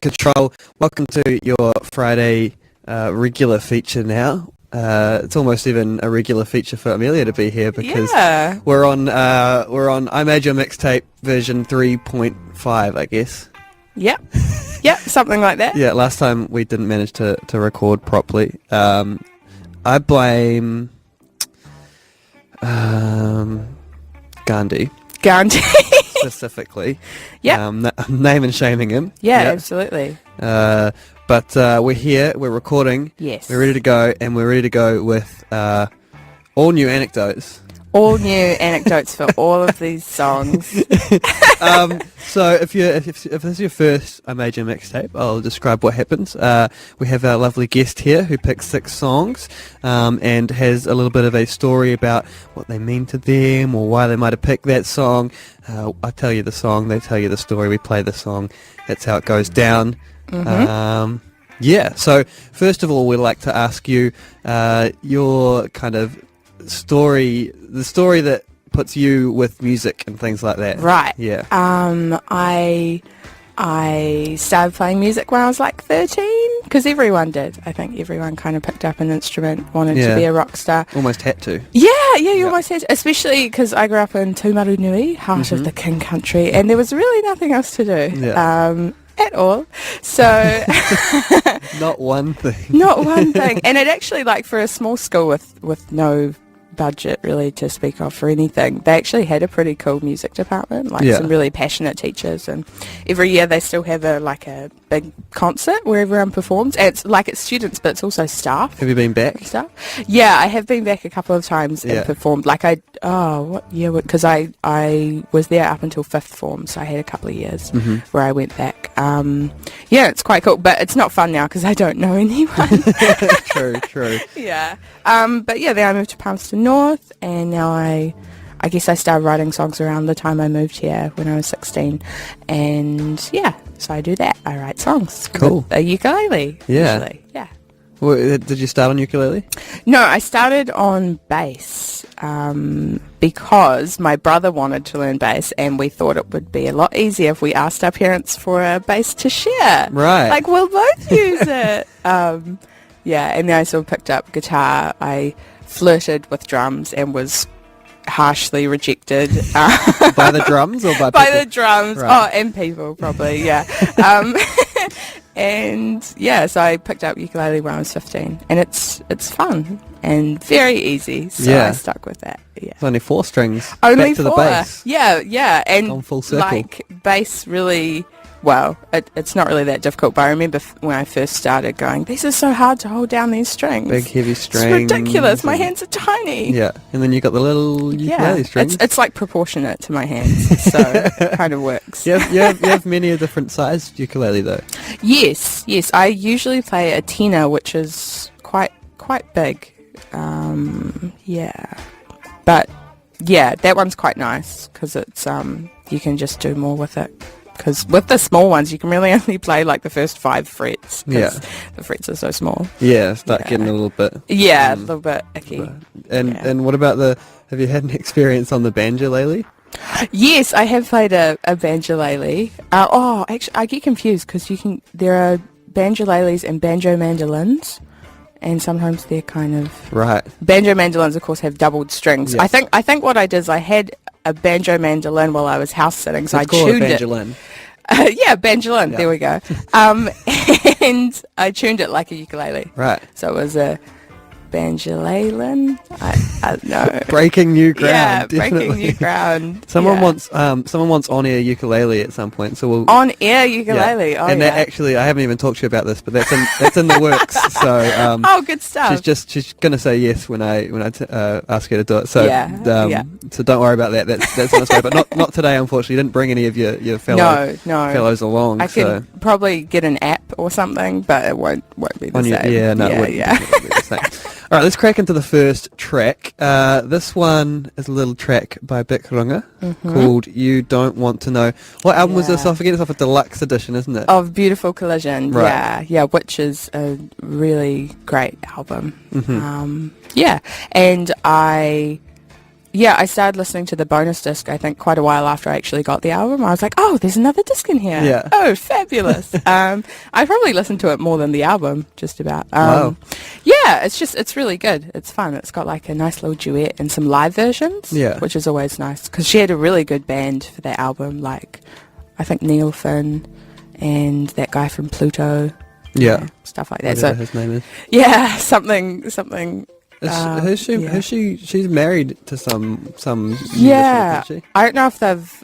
Control. Welcome to your Friday regular feature now. It's almost even a regular feature for Amelia to be here because we're on IMYAMT version 3.5, I guess. Yep, something like that. Yeah, last time we didn't manage to record properly. I blame Gandhi. Specifically. Yeah. Name and shaming him. Yeah, absolutely. But we're here, we're recording. Yes. We're ready to go, and we're ready to go with all new anecdotes. All new anecdotes for all of these songs. So if this is your first major mixtape, I'll describe what happens. We have our lovely guest here who picks 6 songs and has a little bit of a story about what they mean to them or why they might have picked that song. I tell you the song, they tell you the story, we play the song. That's how it goes down. Mm-hmm. So first of all, we'd like to ask you your kind of story, the story that puts you with music and things like that. Right. Yeah. I started playing music when I was like 13, because everyone did. I think everyone kind of picked up an instrument, wanted to be a rock star. Almost had to. Yeah, you almost had to, especially because I grew up in Tūmarunui, heart of the King Country, and there was really nothing else to do. At all. So Not one thing. Not one thing. And it actually, like, for a small school with no budget really to speak of for anything, they actually had a pretty cool music department, like some really passionate teachers, and every year they still have a big concert where everyone performs, and it's students but it's also staff. Have you been back? Stuff. Yeah, I have been back a couple of times and performed. Like what year? Because I was there up until 5th form, so I had a couple of years where I went back. It's quite cool, but it's not fun now because I don't know anyone. True. Yeah. But yeah, then I moved to Palmerston North, and now I guess I started writing songs around the time I moved here when I was 16, and so I do that. I write songs. Cool. With a ukulele. Usually. Yeah. Well, did you start on ukulele? No, I started on bass because my brother wanted to learn bass, and we thought it would be a lot easier if we asked our parents for a bass to share. Right. Like, we'll both use it. And then I sort of picked up guitar. I flirted with drums and was harshly rejected. By the drums or by people? By the drums. Right. And people, probably, yeah. So I picked up ukulele when I was 15, and it's fun and very easy, so I stuck with that. Yeah. It's only 4 strings. Only back to 4. the bass. Yeah, and on full circle. Like, bass really, well, it's not really that difficult, but I remember when I first started going, this is so hard to hold down these strings. Big heavy strings. It's ridiculous. My hands are tiny. Yeah, and then you got the little ukulele strings. It's like proportionate to my hands, so it kind of works. You have many a different sized ukulele though. Yes. I usually play a tenor, which is quite big. But that one's quite nice because it's you can just do more with it. Because with the small ones, you can really only play like the first 5 frets. Because the frets are so small. Yeah, start getting a little bit. Yeah, a little bit icky. And what about have you had an experience on the banjolele? Yes, I have played a banjolele. Actually, I get confused because there are banjoleles and banjo mandolins. And sometimes they're kind of... Right. Banjo mandolins, of course, have doubled strings. Yes. I think what I did is I had a banjo mandolin while I was house sitting, so I tuned it. Banjolin. Banjolin, there we go. And I tuned it like a ukulele. Right. So it was a banjolalin. I don't know. Breaking new ground. Yeah, definitely. breaking new ground. Someone wants on-air ukulele at some point, so we'll on-air ukulele. Yeah. That actually, I haven't even talked to you about this, but that's in the works. So good stuff. She's gonna say yes when I ask her to do it. So so don't worry about that. That's on its way, but not today, unfortunately. You didn't bring any of your fellows along. I could probably get an app or something, but it won't be the same. It wouldn't be the same. All right, let's crack into the first track. This one is a little track by Bic Runga called You Don't Want to Know. What album was this off? I forget, it's off a deluxe edition, isn't it? Of Beautiful Collision, right. Yeah, which is a really great album. Mm-hmm. And yeah, I started listening to the bonus disc, I think, quite a while after I actually got the album. I was like, oh, there's another disc in here. Yeah. Oh, fabulous. I probably listened to it more than the album, just about. Wow. Yeah, it's really good. It's fun. It's got like a nice little duet and some live versions, Yeah. which is always nice. Because she had a really good band for that album, like, I think Neil Finn and that guy from Pluto. Yeah. Stuff like that. Whatever So his name is. yeah, something. Who's she? Yeah. Who's she? She's married to some Yeah, musician, isn't she? I don't know if they've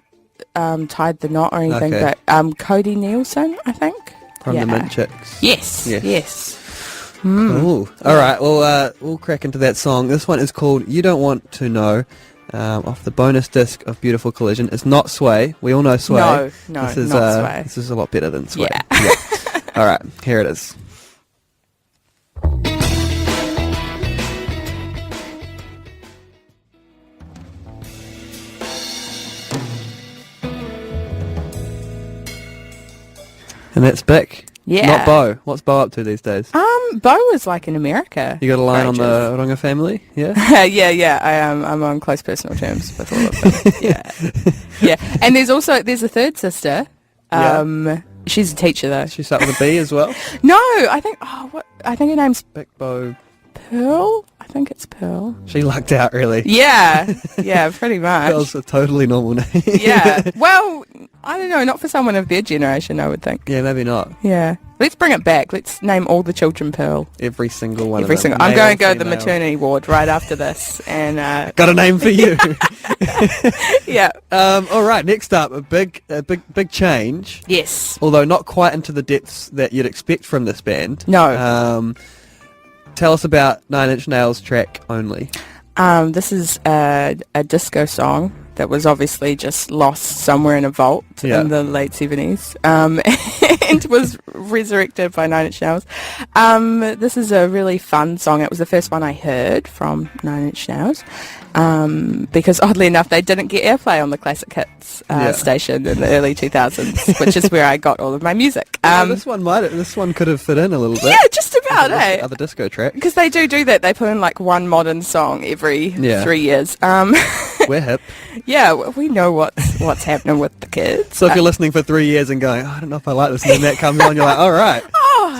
tied the knot or anything, Okay. but Cody Nielsen, I think. From yeah. the Mint Chicks. Yes. Cool. All right. Well, we'll crack into that song. This one is called "You Don't Want to Know," off the bonus disc of Beautiful Collision. It's not Sway. We all know Sway. No, this is not Sway. This is a lot better than Sway. Yeah. All right. Here it is. And that's Bic. Yeah. Not Bo. What's Bo up to these days? Bo is like in America. You got a line on for the Runga family? Yeah? yeah. I'm on close personal terms with all of them. Yeah. And there's a third sister. She's a teacher though. She start with a B as well? No, I think her name's Bic Bo. Pearl. I think it's Pearl. She lucked out, really. Yeah, pretty much. Pearl's a totally normal name. Yeah. Well, I don't know, not for someone of their generation, I would think. Yeah, maybe not. Yeah. Let's bring it back. Let's name all the children Pearl. Every single one Every of them. single. I'm Male, going to go to the female. maternity ward right after this, and Got a name for you. yeah. All right, next up, a big change. Yes. Although not quite into the depths that you'd expect from this band. No. Tell us about Nine Inch Nails' track Only. This is a disco song that was obviously just lost somewhere in a vault in the late 70s and was resurrected by Nine Inch Nails. This is a really fun song. It was the first one I heard from Nine Inch Nails because oddly enough they didn't get airplay on the Classic Hits station in the early 2000s, which is where I got all of my music. This one could have fit in a little bit. Yeah, just about, eh? Other disco track. Because they do that. They put in like one modern song every 3 years. We're hip. Yeah, we know what's happening with the kids. So if you're listening for 3 years and going, I don't know if I like this, and then that comes on, you're like, all right.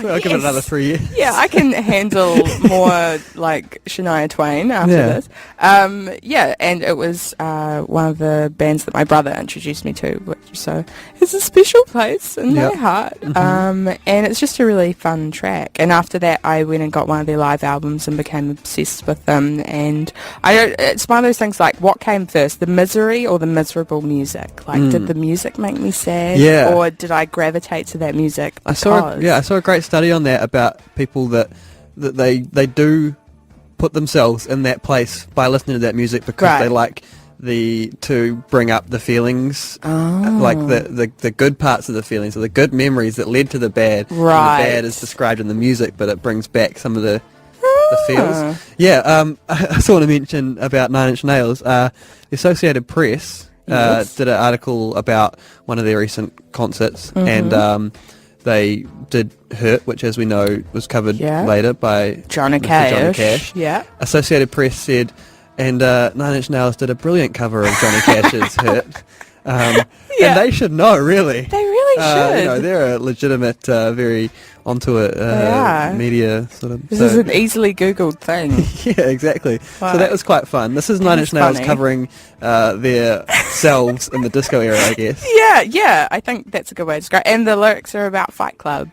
So I'll give it another 3 years. Yeah, I can handle more like Shania Twain after this. And it was one of the bands that my brother introduced me to, so it's a special place in my heart. And it's just a really fun track. And after that, I went and got one of their live albums and became obsessed with them. And it's one of those things like, what came first, the misery or the miserable music? Like, did the music make me sad? Yeah. Or did I gravitate to that music I saw a great study on that about people that they do put themselves in that place by listening to that music because they like to bring up the feelings, like the good parts of the feelings or the good memories that led to the bad. Right. And the bad is described in the music, but it brings back some of the feels. Yeah, I also want to mention about Nine Inch Nails. The Associated Press did an article about one of their recent concerts, and they did Hurt, which, as we know, was covered later by Johnny Cash. Yeah. Associated Press said, and Nine Inch Nails did a brilliant cover of Johnny Cash's Hurt. And they should know, really. They really should. You know, they're a legitimate, very onto it media sort of. This is an easily Googled thing. Yeah, exactly. Wow. So that was quite fun. This is Nine Inch Nails covering their selves in the disco era, I guess. Yeah. I think that's a good way to describe it. And the lyrics are about Fight Club.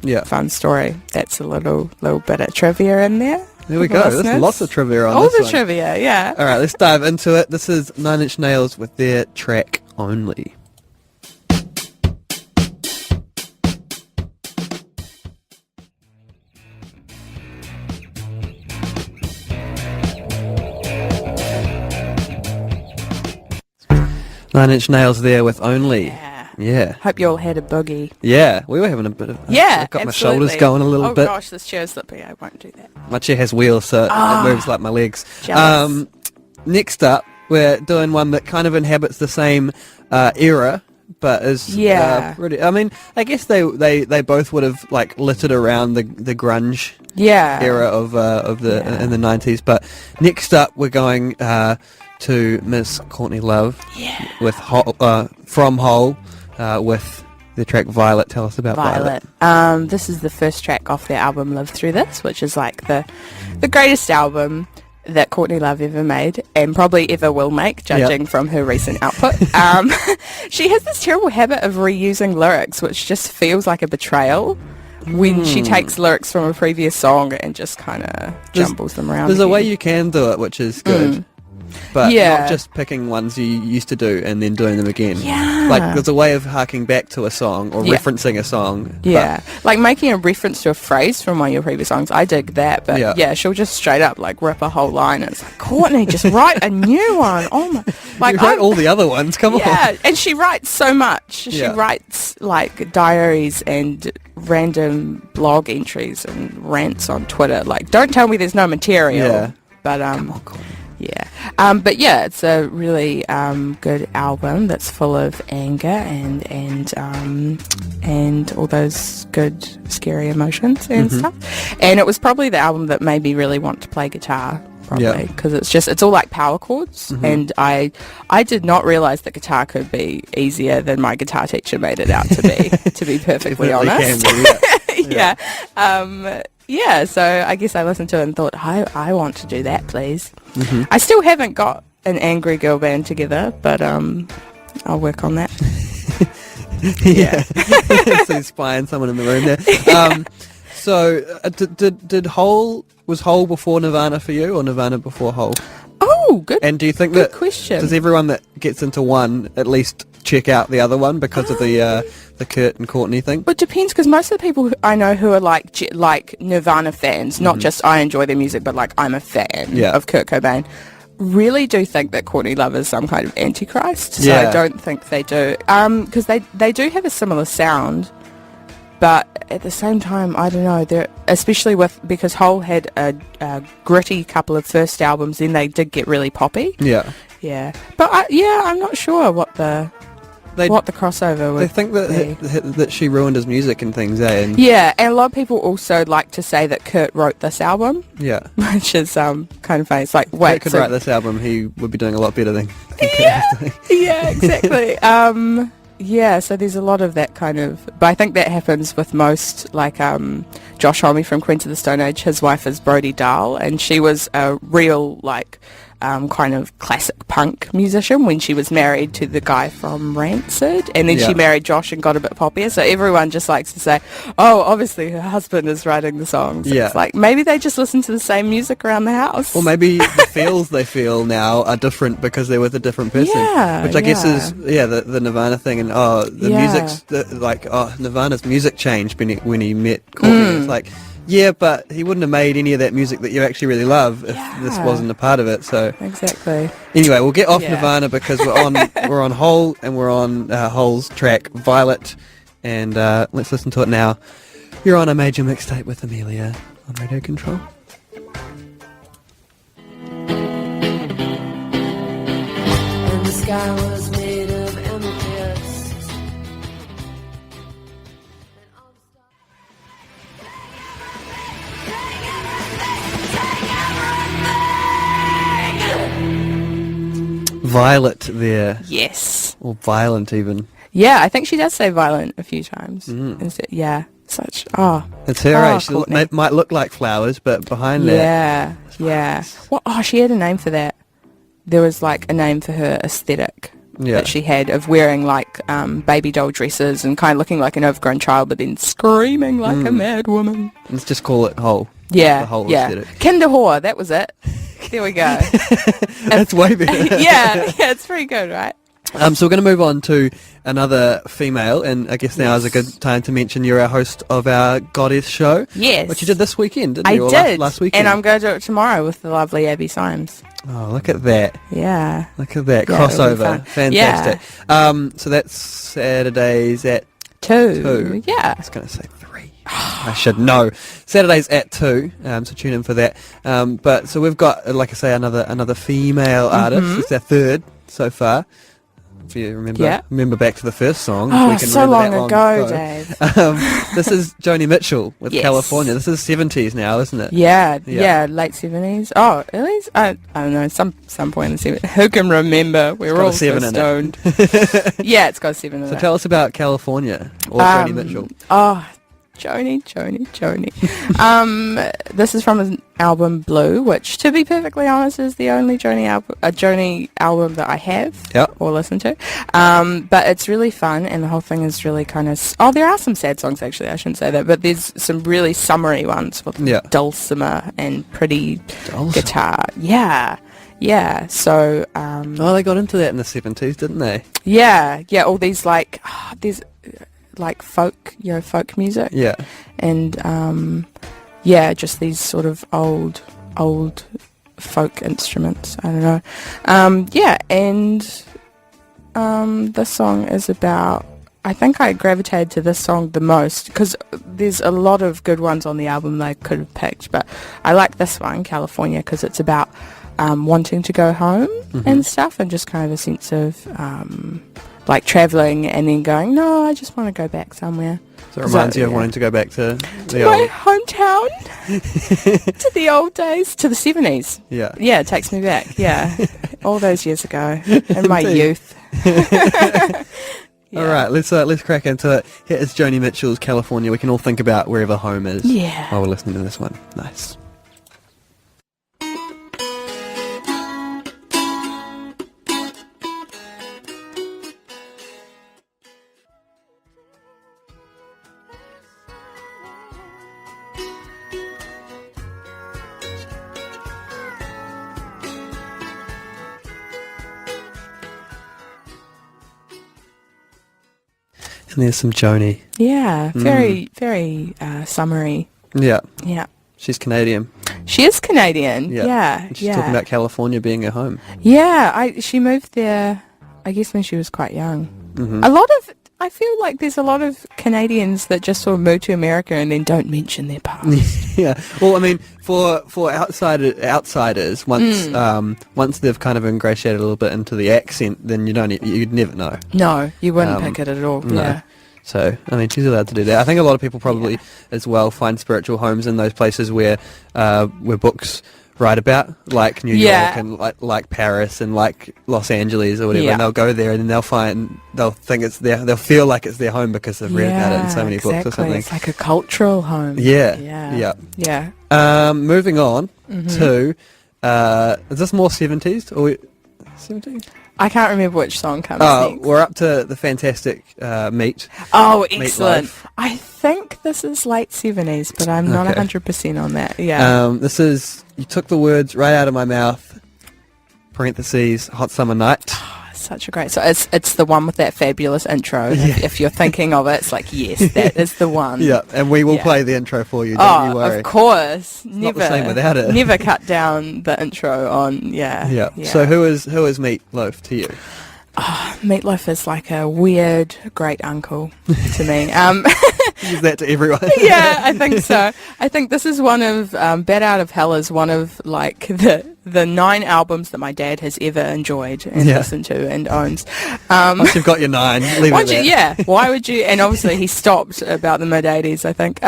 Yeah. Fun story. That's a little bit of trivia in there. There we go. There's lots of trivia on all this the one. trivia, yeah. All right, let's dive into it. This is Nine Inch Nails with their track Only. Nine Inch Nails there with Only. Yeah. Hope you all had a boogie. Yeah, we were having a bit of... Yeah, I've got absolutely. my shoulders going a little bit. Oh gosh, this chair's slippy. I won't do that. My chair has wheels, so it moves like my legs. Jealous. Next up, we're doing one that kind of inhabits the same era, but is really... I mean, I guess they both would have like littered around the grunge era of in the 90s. But next up, we're going to Miss Courtney Love. Yeah. With from Hole, with the track Violet. Tell us about Violet. This is the first track off their album Live Through This, which is like the greatest album that Courtney Love ever made and probably ever will make, judging from her recent output. She has this terrible habit of reusing lyrics, which just feels like a betrayal when she takes lyrics from a previous song and just kind of jumbles them around. There's a way you can do it, which is good. But not just picking ones you used to do and then doing them again. Yeah. Like, there's a way of harking back to a song or referencing a song. Yeah. Like making a reference to a phrase from one of your previous songs. I dig that. But she'll just straight up like rip a whole line. And it's like, Courtney, just write a new one. Oh my. Like, you write all the other ones. Come on. Yeah. And she writes so much. She writes like diaries and random blog entries and rants on Twitter. Like, don't tell me there's no material. Yeah. But, come on, Courtney. Yeah, but yeah, it's a really good album that's full of anger and all those good scary emotions and stuff. And it was probably the album that made me really want to play guitar, probably, because it's all like power chords, and I did not realize that guitar could be easier than my guitar teacher made it out to be. To be perfectly honest, yeah, so I guess I listened to it and thought, I want to do that, please. I still haven't got an angry girl band together, but I'll work on that. So you're spying someone in the room there. So was Hole before Nirvana for you, or Nirvana before Hole? Oh, good. And do you think good question. Does everyone that gets into one at least check out the other one because of the Kurt and Courtney thing? Well, it depends, because most of the people I know who are like Nirvana fans, not just I enjoy their music, but like I'm a fan of Kurt Cobain, really do think that Courtney Love is some kind of antichrist. So I don't think they do, because they do have a similar sound. But at the same time, I don't know, especially because Hole had a gritty couple of first albums, then they did get really poppy. Yeah. Yeah. But I'm not sure what the crossover would be. They think that she ruined his music and things, eh? And and a lot of people also like to say that Kurt wrote this album. Yeah. Which is kind of funny. It's like, wait, Kurt could write this album, he would be doing a lot better than Yeah, exactly. Yeah, so there's a lot of that kind of, but I think that happens with most, like Josh Homme from Queens of the Stone Age. His wife is Brodie Dahl, and she was a real kind of classic punk musician when she was married to the guy from Rancid, and then she married Josh and got a bit poppier. So everyone just likes to say, oh, obviously her husband is writing the songs. Yeah. It's like, maybe they just listen to the same music around the house. Or maybe the feels they feel now are different because they're with a different person. Yeah, which I guess is, the Nirvana thing, and music's, Nirvana's music changed when he met Courtney. It's like, yeah, but he wouldn't have made any of that music that you actually really love if this wasn't a part of it. So exactly. Anyway, we'll get off Nirvana because we're on Hole, and we're on Hole's track Violet, and let's listen to it now. You're on a major mixtape with Amelia on Radio Control. And the sky was made of amethyst. Violet there. Yes. Or violent even. Yeah, I think she does say violent a few times. Such, it's her age. She might look like flowers, but behind that. Yeah. She had a name for that. There was like a name for her aesthetic that she had of wearing like baby doll dresses and kind of looking like an overgrown child, but then screaming like a mad woman. Let's just call it Hole. Yeah, the whole aesthetic. Kinder whore, that was it. There we go. That's way better. yeah, it's pretty good, right? So we're going to move on to another female, and I guess now is a good time to mention you're our host of our Godess show. Yes. Which you did this weekend, didn't you? I did. Last weekend. And I'm going to do it tomorrow with the lovely Abby Symes. Oh, look at that. Yeah. Look at that. Crossover. Fantastic. Yeah. So that's Saturdays at 2. Yeah. I was going to say 3. I should know. Saturdays at 2, so tune in for that. But so we've got, like I say, another female artist. It's our third so far. if you remember, Yeah. remember back to the first song. Oh, we can so remember long that ago, Dave. This is Joni Mitchell with Yes. California. This is 70s now, isn't it? Yeah, Yeah. late 70s. Oh, at least, I don't know, some point in the 70s. Who can remember? We're got a all so 7 in it. stoned. Yeah, it's got 7 in So it. tell us about California or Joni Mitchell. Oh, Joni. This is from his album Blue, which, to be perfectly honest, is the only Joni album that I have Yep. or listen to. But it's really fun, and the whole thing is really kind of... Oh, there are some sad songs, actually. I shouldn't say that, but there's some really summery ones with Yeah. dulcimer and pretty Dulcimer. guitar. Yeah. So, Oh, they got into that in the 70s, didn't they? yeah. All these these folk, folk music. Yeah. And just these sort of old folk instruments. I don't know. This song is about... I think I gravitated to this song the most because there's a lot of good ones on the album that I could have picked, but I like this one, California, because it's about wanting to go home and stuff, and just kind of a sense of like travelling and then going, no, I just want to go back somewhere. So it reminds you of wanting to go back to the My old... hometown, to the old days, to the 70s. Yeah. Yeah, it takes me back. Yeah, all those years ago in my Indeed. youth. All right, let's crack into it. Here is Joni Mitchell's California. We can all think about wherever home is Yeah. while we're listening to this one. Nice. And there's some Joni. Yeah, very summery. Yeah. Yeah. She's Canadian. She is Canadian. Yeah. And she's talking about California being her home. Yeah, she moved there, I guess, when she was quite young. Mm-hmm. I feel like there's a lot of Canadians that just sort of move to America and then don't mention their past. Yeah. Well, I mean, for outsiders, once they've kind of ingratiated a little bit into the accent, then you'd never know. No, you wouldn't pick it at all. No. Yeah. So, I mean, she's allowed to do that. I think a lot of people probably as well find spiritual homes in those places where books write about, like New York and like Paris and like Los Angeles or whatever. Yeah. And they'll go there and then they'll think it's they'll feel like it's their home because they've read about it in so many books or something. It's like a cultural home. Yeah. Moving on to is this more 70s or 70s? I can't remember which song comes next. We're up to the fantastic Meat. Oh, excellent. Meatloaf. I think this is late 70s, but I'm not Okay. 100% on that. Yeah. This is, you took the words right out of my mouth, parentheses, Hot Summer Night. Such a great... So it's the one with that fabulous intro. If you're thinking of it, it's like, yes, that is the one. Yeah, and we will play the intro for you, don't you worry. Of course. Not the same without it. Never cut down the intro on, Yeah. So who is Meatloaf to you? Meatloaf is like a weird great uncle to me. Use that to everyone. Yeah, I think so. I think this is one of Bat Out of Hell is one of like the 9 albums that my dad has ever enjoyed and listened to and owns. Once you've got your 9, leave it there. Yeah, why would you? And obviously he stopped about the mid-80s, I think.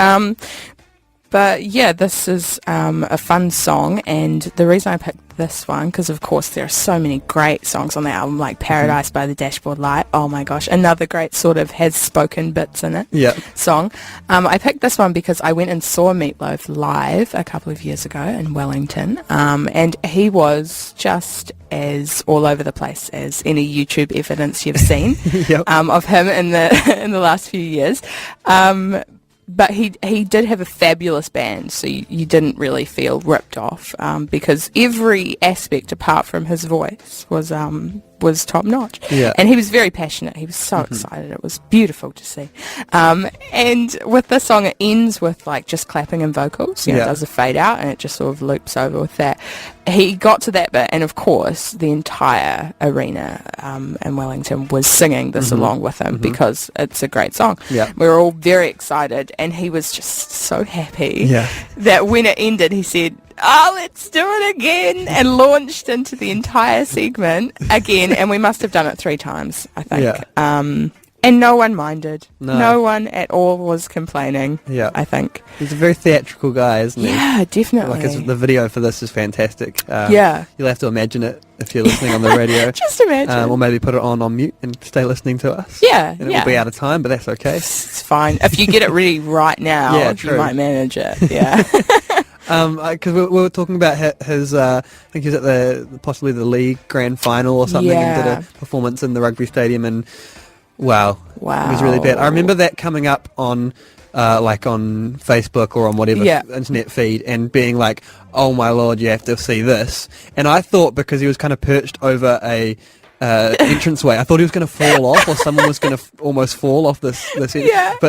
But yeah, this is a fun song, and the reason I picked this one, because of course there are so many great songs on the album, like Paradise by the Dashboard Light. Oh my gosh, another great sort of has spoken bits in it song. I picked this one because I went and saw Meatloaf live a couple of years ago in Wellington, and he was just as all over the place as any YouTube evidence you've seen of him in the last few years. But he did have a fabulous band, so you didn't really feel ripped off because every aspect apart from his voice was top notch. Yeah. And he was very passionate. He was so excited. It was beautiful to see. And with this song, it ends with like just clapping and vocals. It does a fade out and it just sort of loops over with that. He got to that bit, and of course the entire arena in Wellington was singing this along with him because it's a great song. Yeah. We were all very excited, and he was just so happy Yeah. that when it ended, he said, oh, let's do it again, and launched into the entire segment again, and we must have done it 3 times, I think. Yeah. And no one minded. No. No one at all was complaining, Yeah. I think. He's a very theatrical guy, isn't he? Yeah, definitely. Like the video for this is fantastic. Yeah. You'll have to imagine it if you're listening on the radio. Just imagine. Or maybe put it on mute and stay listening to us. Yeah, And it will be out of time, but that's okay. It's fine. If you get it ready right now, Yeah, you true. might manage it. Yeah. Because we were talking about his I think he was at possibly the league grand final or something, and did a performance in the rugby stadium, and wow, it was really bad. I remember that coming up on like on Facebook or on whatever internet feed, and being like, oh my lord, you have to see this. And I thought, because he was kind of perched over a entranceway, I thought he was going to fall off, or someone was going to almost fall off this but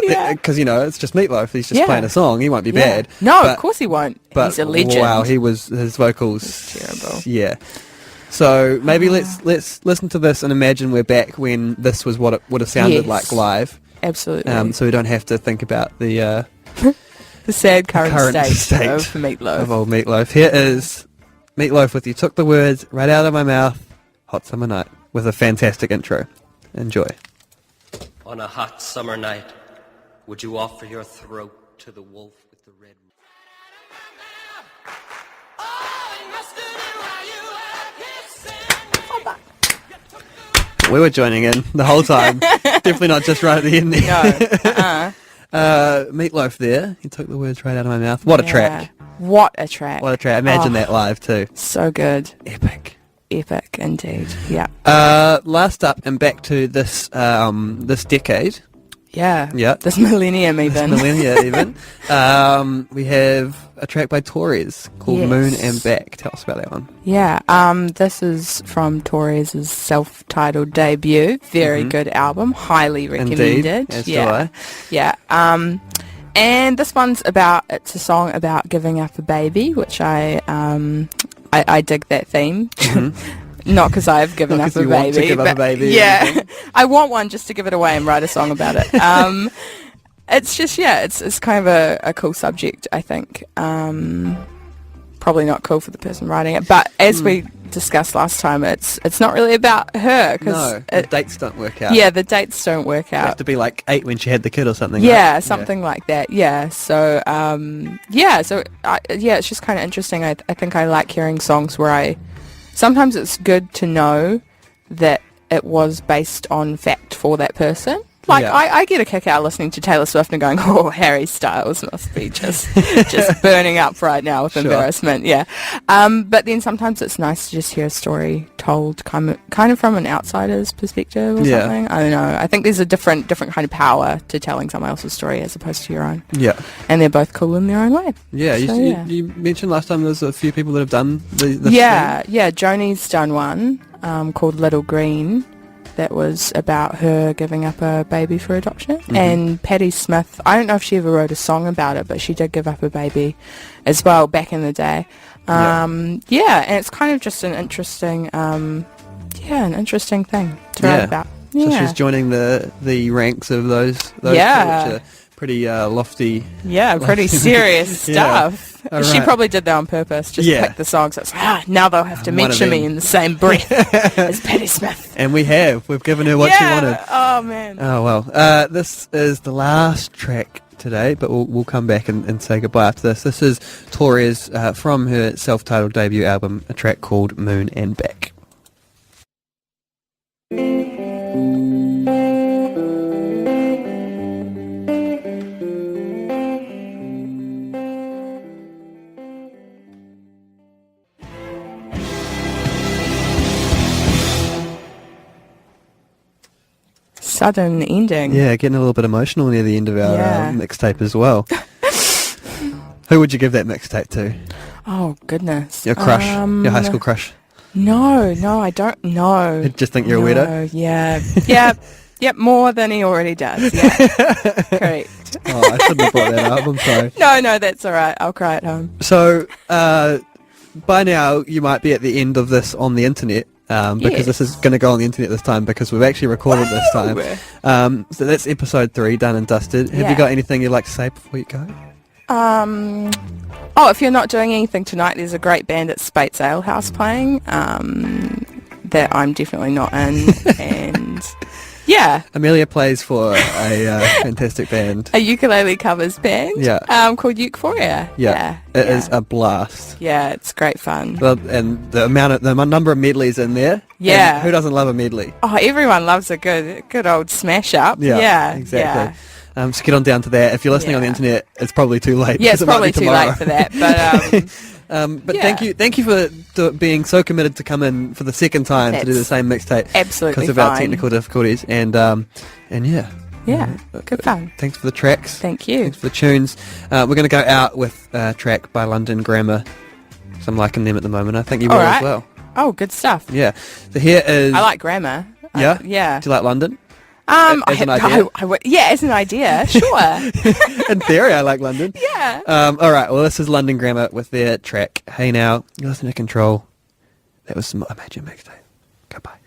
because it's just Meatloaf, he's just playing a song, he won't be bad. No, of course he won't. But he's a legend. Wow, his vocals, terrible. Yeah. So maybe let's listen to this and imagine we're back when this was what it would have sounded like live. Absolutely. So we don't have to think about the the sad current state of Meatloaf. Of old Meatloaf. Here is Meatloaf with "You Took the Words Right Out of My Mouth," Hot Summer Night, with a fantastic intro. Enjoy. On a hot summer night, would you offer your throat to the wolf with the red... We were joining in the whole time. Definitely not just right at the end there. No. Meatloaf there. He took the words right out of my mouth. What a track. What a track. What a track. Imagine that live too. So good. Epic. Epic indeed. Yeah. Last up and back to this this decade. Yeah. Yeah. This millennium even. This millennia even. We have a track by Torres called Moon and Back. Tell us about that one. Yeah. This is from Torres' self-titled debut. Very good album. Highly recommended. Indeed. As do I. Yeah. And this one's it's a song about giving up a baby, which I dig that theme. Not because I've given up a baby. To give up a baby. Yeah. I want one just to give it away and write a song about it. It's just, it's kind of a cool subject, I think. Probably not cool for the person writing it, but as we discussed last time, it's not really about her. No, the dates don't work out. Yeah, the dates don't work out. You have to be like 8 when she had the kid or something. Yeah, right? something like that. Yeah, so it's just kind of interesting. I think I like hearing songs where sometimes it's good to know that it was based on fact for that person. Like, I get a kick out listening to Taylor Swift and going, oh, Harry Styles must be just burning up right now with embarrassment. Yeah. But then sometimes it's nice to just hear a story told kind of from an outsider's perspective or something. I don't know. I think there's a different kind of power to telling someone else's story as opposed to your own. Yeah. And they're both cool in their own way. Yeah. You mentioned last time there's a few people that have done this thing. Yeah. Joni's done one called Little Green. That was about her giving up a baby for adoption. And Patti Smith, I don't know if she ever wrote a song about it, but she did give up a baby as well back in the day. And it's kind of just an interesting thing to write about. So she's joining the ranks of those two, which are pretty lofty. Yeah, pretty serious stuff. She probably did that on purpose, just pick the songs. It's like, now they'll have to mention me in the same breath as Patti Smith. And we've given her what she wanted. Oh, man. Oh, well. This is the last track today, but we'll come back and say goodbye after this. This is Torres from her self-titled debut album, a track called Moon and Back. Sudden ending. Yeah, getting a little bit emotional near the end of our mixtape as well. Who would you give that mixtape to? Oh, goodness. Your crush? Your high school crush? No, I don't know. You just think you're a weirdo? Yeah. Yep, more than he already does. Yeah. Correct. Oh, I shouldn't have brought that up. I'm sorry. No, that's all right. I'll cry at home. So, by now, you might be at the end of this on the internet. Because this is going to go on the internet this time because we've actually recorded this time. So that's episode 3 done and dusted. Have you got anything you'd like to say before you go? Oh, if you're not doing anything tonight, there's a great band at Spates Ale House playing that I'm definitely not in. And yeah. Amelia plays for a fantastic band. A ukulele covers band called Euphoria. Yeah. It is a blast. Yeah, it's great fun. Well, and the number of medleys in there. Yeah. And who doesn't love a medley? Oh, everyone loves a good old smash up. Yeah, exactly. So get on down to that. If you're listening on the internet, it's probably too late. Yeah, it's probably too late for that. But thank you for being so committed to come in for the second time to do the same mixtape. Absolutely, because of our technical difficulties. And yeah. Yeah, good fun. Thanks for the tracks. Thank you. Thanks for the tunes. We're going to go out with a track by London Grammar. So I'm liking them at the moment. I think you will as well. Oh, good stuff. Yeah. So here is... I like Grammar. Yeah? Yeah. Do you like London? As an idea? As an idea, sure. In theory, I like London. Yeah. All right, well, this is London Grammar with their track, Hey Now. You're listening to Control. That was some IMYAMT Mixtape. Goodbye.